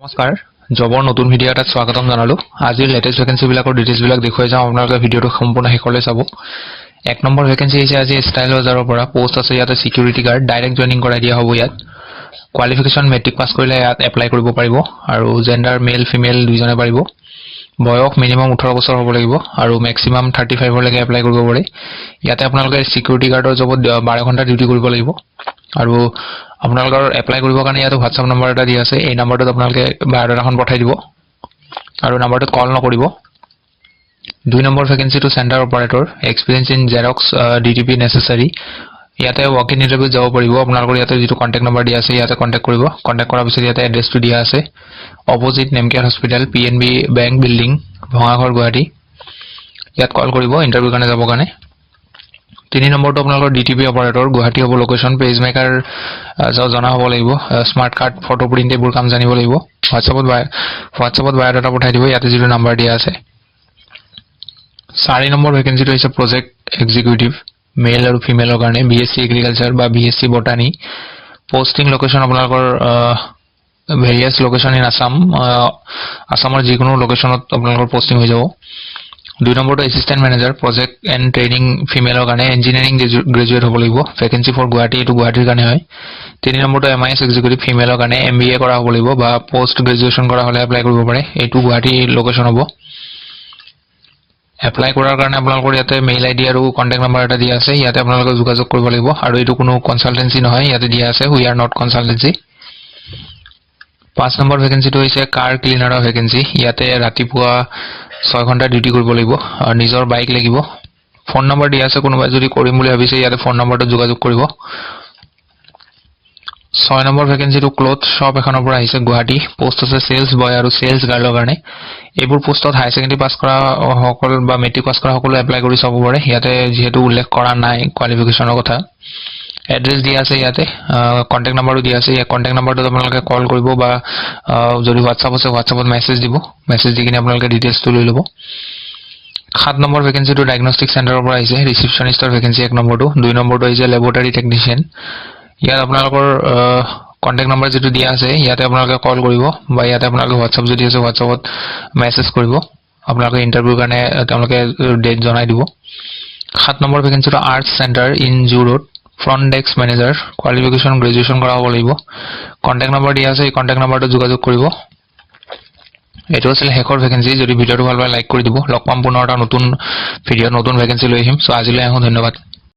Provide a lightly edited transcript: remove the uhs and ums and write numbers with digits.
নমস্কাৰ জবৰ নতুন ভিডিঅ' এটাত স্বাগতম জনালোঁ। আজিৰ লেটেষ্ট ভেকেন্সিবিলাকৰ ডিটেইলছবিলাক দেখুৱাই যাওঁ। আপোনালোকে ভিডিঅ'টো সম্পূৰ্ণ শেষলৈ চাব। 1 নম্বৰ ভেকেন্সি হৈছে আজি ষ্টাইল বজাৰৰ পৰা পোষ্ট আছে ইয়াতে সিকিউৰিটি গাৰ্ড ডাইৰেক্ট জইনিং কৰাই দিয়া হ'ব। ইয়াত কোৱালিফিকেশ্যন মেট্ৰিক পাছ কৰিলে ইয়াত এপ্লাই কৰিব পাৰিব আৰু জেণ্ডাৰ মেল ফিমেল দুইজনে পাৰিব। বয়স মিনিমাম 18 বছৰ হ'ব লাগিব আৰু মেক্সিমাম 35 লৈকে এপ্লাই কৰিব পাৰে। ইয়াতে আপোনালোকে সিকিউৰিটি গাৰ্ডৰ জবত 12 ঘণ্টা ডিউটি কৰিব লাগিব আৰু আপোনালোকৰ এপ্লাই কৰিবৰ কাৰণে ইয়াতে হোৱাটছআপ নম্বৰ এটা দিয়া আছে। এই নম্বৰটোত আপোনালোকে বায়োডাটাখন পঠাই দিব আৰু নম্বৰটোত কল নকৰিব। 2 নম্বৰ ভেকেন্সিটো centre operator experience in xerox DTP necessary. ইয়াতে ৱাক ইন ইণ্টাৰভিউত যাব পাৰিব। আপোনালোকৰ ইয়াতে যিটো কণ্টেক্ট নম্বৰ দিয়া আছে ইয়াতে কণ্টেক্ট কৰিব। কণ্টেক্ট কৰাৰ পিছত ইয়াতে এড্ৰেছটো দিয়া আছে opposite Nemcare hospital PNB bank building Bhangagarh Guwahati. ইয়াত কল কৰিব ইণ্টাৰভিউৰ কাৰণে যাবৰ কাৰণে। 3 নম্বৰটো আপোনালোকৰ ডিটিপি অপাৰেটৰ গুৱাহাটী হ'ব লোকেশ্যন পেজ মেকাৰ জনা হ'ব লাগিব। স্মাৰ্ট কাৰ্ড ফটো প্ৰিণ্ট এইবোৰ কাম জানিব লাগিব। হোৱাটছআপত বায়োডাটা পঠাই দিব ইয়াতে যিটো নম্বৰ দিয়া আছে। 4 নম্বৰ ভেকেন্সিটো হৈছে প্ৰজেক্ট এক্সিকিউটিভ মেল আৰু ফিমেলৰ কাৰণে BSc এগ্ৰিকালচাৰ বা BSc বটানী। পোষ্টিং লোকেশ্যন আপোনালোকৰ ভেৰিয়াছ লোকেশ্যন ইন আছাম আছামৰ যিকোনো লোকেশ্যনত আপোনালোকৰ পোষ্টিং হৈ যাব। 2 নম্বৰটো assistant manager project and training ফিমেলৰ কাৰণে ইঞ্জিনিয়াৰিং গ্ৰেজুৱেট হ'ব লাগিব। ভেকেন্সি ফৰ গুৱাহাটী এইটো গুৱাহাটীৰ কাৰণে হয়। 3 নম্বৰটো MIS এক্সিকিউটিভ ফিমেলৰ কাৰণে MBA কৰা হ'ব লাগিব বা পোষ্ট গ্ৰেজুৱেশ্যন কৰা হ'লে এপ্লাই কৰিব পাৰে। এইটো গুৱাহাটী লোকেশ্যন হ'ব। এপ্লাই কৰাৰ কাৰণে আপোনালোকৰ ইয়াতে মেইল ID আৰু কণ্টেক্ট নম্বৰ এটা দিয়া আছে। ইয়াতে আপোনালোকে যোগাযোগ কৰিব লাগিব আৰু এইটো কোনো কনচালটেঞ্চি নহয়। ইয়াতে দিয়া আছে we are not consultancy. 5 number ভেকেন্সিটো হৈছে কাৰ ক্লিনাৰৰ ভেকেন্সি। ইয়াতে ৰাতিপুৱা 6 ঘণ্টা ডিউটি কৰিব লাগিব আৰু নিজৰ বাইক লাগিব। ফোন নম্বৰ দিয়া আছে কোনোবাই যদি কৰিম বুলি ভাবিছে ইয়াতে ফোন নম্বৰটোত যোগাযোগ কৰিব। 6 নম্বৰ ভেকেন্সিটো ক্লথ শ্বপ এখনৰ পৰা আহিছে গুৱাহাটী। পোষ্ট আছে চেলছ বয় আৰু চেলছ গাৰ্লৰ কাৰণে। এইবোৰ পোষ্টত হাই ছেকেণ্ডেৰী পাছ কৰা সকল বা মেট্ৰিক পাছ কৰা সকলো এপ্লাই কৰি চাব পাৰে। ইয়াতে যিহেতু উল্লেখ কৰা নাই কোৱালিফিকেশ্যনৰ কথা। এড্ৰেছ দিয়া আছে ইয়াতে কণ্টেক্ট নম্বৰো দিয়া আছে। এই কণ্টেক্ট নম্বৰটোত আপোনালোকে কল কৰিব বা যদি হোৱাটছআপ আছে হোৱাটছআপত মেছেজ দিব। মেছেজ দি কিনে আপোনালোকে ডিটেইলছটো লৈ ল'ব। 7 নম্বৰ ভেকেন্সিটো ডায়েগনষ্টিক চেণ্টাৰৰ পৰা আহিছে ৰিচিপশ্যনিষ্টৰ ভেকেন্সি 1 নম্বৰটো। 2 নম্বৰটো হৈছে লেবৰেটৰী টেকনিচিয়ান। ইয়াত আপোনালোকৰ কণ্টেক্ট নম্বৰ যিটো দিয়া আছে ইয়াতে আপোনালোকে কল কৰিব বা ইয়াতে আপোনালোকে হোৱাটছআপ যদি আছে হোৱাটছআপত মেছেজ কৰিব। আপোনালোকে ইণ্টাৰভিউৰ কাৰণে তেওঁলোকে ডেট জনাই দিব। 7 নম্বৰ ভেকেন্সিটো arts centre in zoo road front desk manager qualification graduation কৰা হ'ব লাগিব। কণ্টেক্ট নম্বৰ দিয়া আছে এই কণ্টেক্ট নম্বৰটোত যোগাযোগ কৰিব। এইটো আছিল শেষৰ ভেকেন্সি। যদি ভিডিঅ'টো ভাল পায় লাইক কৰি দিব। লগ পাম পুনৰ এটা নতুন ভিডিঅ'ত নতুন ভেকেন্সি লৈ আহিম। চ' আজিলৈ আহোঁ। ধন্যবাদ।